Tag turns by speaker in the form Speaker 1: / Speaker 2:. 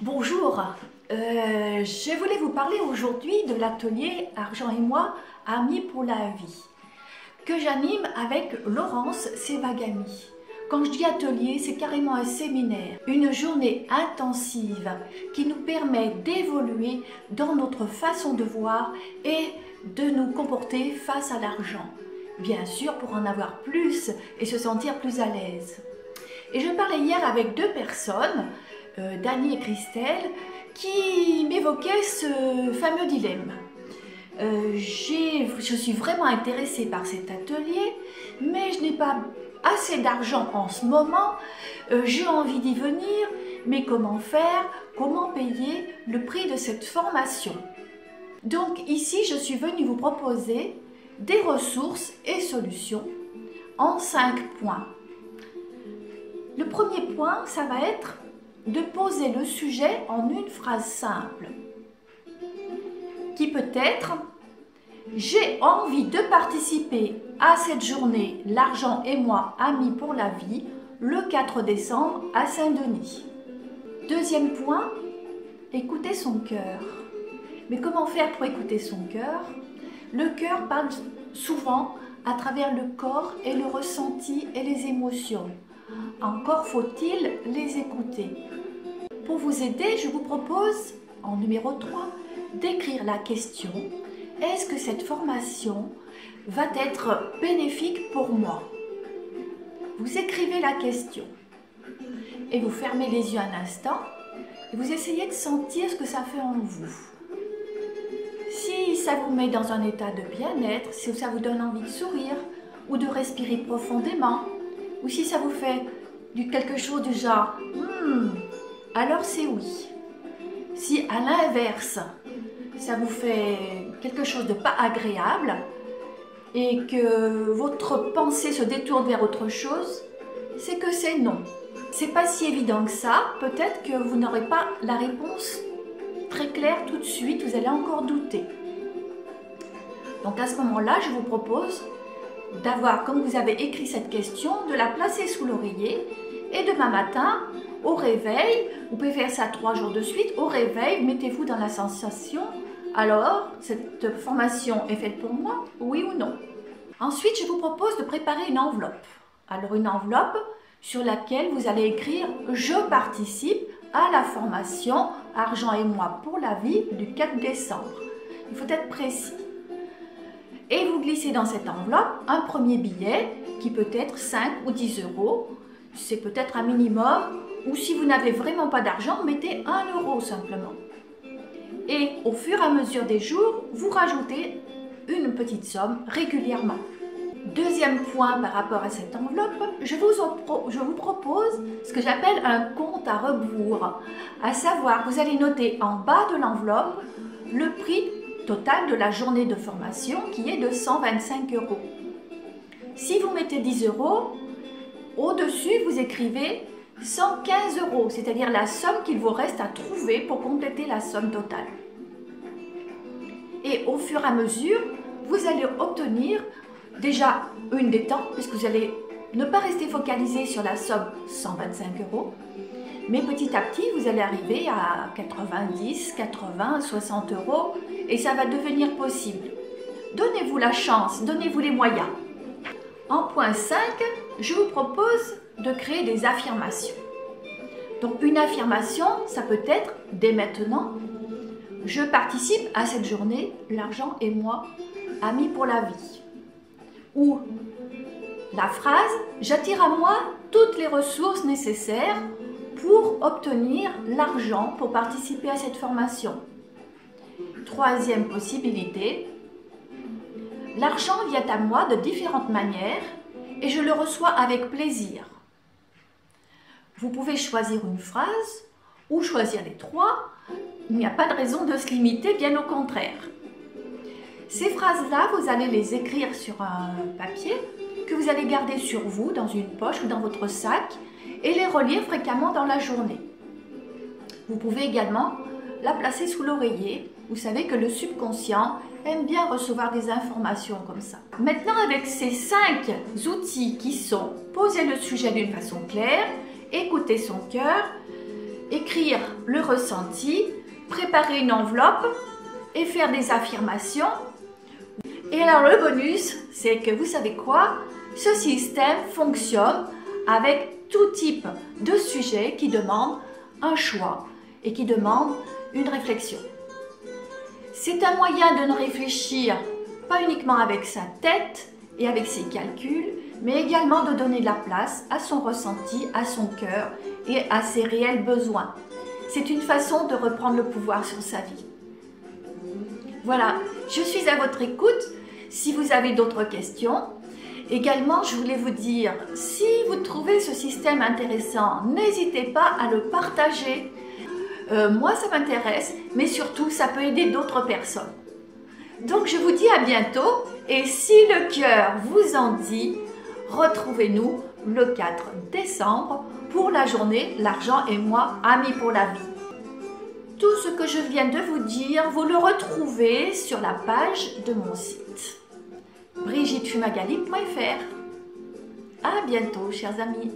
Speaker 1: Bonjour, je voulais vous parler aujourd'hui de l'atelier Argent et moi, Amis pour la vie, que j'anime avec Laurence Sevagami. Quand je dis atelier, c'est carrément un séminaire, une journée intensive qui nous permet d'évoluer dans notre façon de voir et de nous comporter face à l'argent. Bien sûr, pour en avoir plus et se sentir plus à l'aise. Et je parlais hier avec deux personnes, Dani et Christelle, qui m'évoquaient ce fameux dilemme. Je suis vraiment intéressée par cet atelier, mais je n'ai pas assez d'argent en ce moment. J'ai envie d'y venir, mais comment faire? Comment payer le prix de cette formation? Donc ici, je suis venue vous proposer des ressources et solutions en 5 points. Le premier point, ça va être de poser le sujet en une phrase simple, qui peut être « J'ai envie de participer à cette journée L'argent et moi, amis pour la vie, le 4 décembre à Saint-Denis. » Deuxième point, écouter son cœur. Mais comment faire pour écouter son cœur? Le cœur parle souvent à travers le corps et le ressenti et les émotions. Encore faut-il les écouter. Pour vous aider, je vous propose, en numéro 3, d'écrire la question « Est-ce que cette formation va être bénéfique pour moi ?» Vous écrivez la question et vous fermez les yeux un instant et vous essayez de sentir ce que ça fait en vous. Si ça vous met dans un état de bien-être, si ça vous donne envie de sourire ou de respirer profondément, ou si ça vous fait quelque chose du genre « alors c'est oui ». Si à l'inverse, ça vous fait quelque chose de pas agréable et que votre pensée se détourne vers autre chose, c'est que c'est non. C'est pas si évident que ça, peut-être que vous n'aurez pas la réponse très claire tout de suite, vous allez encore douter. Donc à ce moment-là, je vous propose d'avoir, comme vous avez écrit cette question, de la placer sous l'oreiller et demain matin, au réveil, vous pouvez faire ça 3 jours de suite, au réveil, mettez-vous dans la sensation, alors, cette formation est faite pour moi, oui ou non? Ensuite, je vous propose de préparer une enveloppe. Alors, une enveloppe sur laquelle vous allez écrire « Je participe à la formation Argent et moi pour la vie du 4 décembre ». Il faut être précis. Et vous glissez dans cette enveloppe un premier billet qui peut être 5 ou 10 euros. C'est peut-être un minimum. Ou si vous n'avez vraiment pas d'argent, mettez 1 euro simplement. Et au fur et à mesure des jours, vous rajoutez une petite somme régulièrement. Deuxième point par rapport à cette enveloppe, je vous propose ce que j'appelle un compte à rebours. À savoir, vous allez noter en bas de l'enveloppe le prix total de la journée de formation qui est de 125 euros. Si vous mettez 10 euros, au-dessus vous écrivez 115 euros, c'est-à-dire la somme qu'il vous reste à trouver pour compléter la somme totale. Et au fur et à mesure, vous allez obtenir déjà une détente, puisque vous allez ne pas rester focalisé sur la somme 125 euros, mais petit à petit, vous allez arriver à 90, 80, 60 euros, et ça va devenir possible. Donnez-vous la chance, donnez-vous les moyens. En point 5, je vous propose de créer des affirmations. Donc une affirmation, ça peut être dès maintenant, je participe à cette journée, l'argent et moi, amis pour la vie. Ou la phrase, j'attire à moi toutes les ressources nécessaires pour obtenir l'argent pour participer à cette formation. Troisième possibilité, l'argent vient à moi de différentes manières et je le reçois avec plaisir. Vous pouvez choisir une phrase ou choisir les 3. Il n'y a pas de raison de se limiter, bien au contraire. Ces phrases-là, vous allez les écrire sur un papier que vous allez garder sur vous, dans une poche ou dans votre sac, et les relire fréquemment dans la journée. Vous pouvez également la placer sous l'oreiller. Vous savez que le subconscient aime bien recevoir des informations comme ça. Maintenant, avec ces 5 outils qui sont poser le sujet d'une façon claire, écouter son cœur, écrire le ressenti, préparer une enveloppe et faire des affirmations. Et alors le bonus, c'est que vous savez quoi? Ce système fonctionne avec tout type de sujet qui demande un choix et qui demande une réflexion. C'est un moyen de ne réfléchir pas uniquement avec sa tête et avec ses calculs, mais également de donner de la place à son ressenti, à son cœur et à ses réels besoins. C'est une façon de reprendre le pouvoir sur sa vie. Voilà, je suis à votre écoute. Si vous avez d'autres questions, également je voulais vous dire, si vous trouvez ce système intéressant, n'hésitez pas à le partager. Moi ça m'intéresse, mais surtout ça peut aider d'autres personnes. Donc je vous dis à bientôt et si le cœur vous en dit, retrouvez-nous le 4 décembre pour la journée L'argent et moi, amis pour la vie. Tout ce que je viens de vous dire, vous le retrouvez sur la page de mon site brigittefumagalli.fr. À bientôt, chers amis.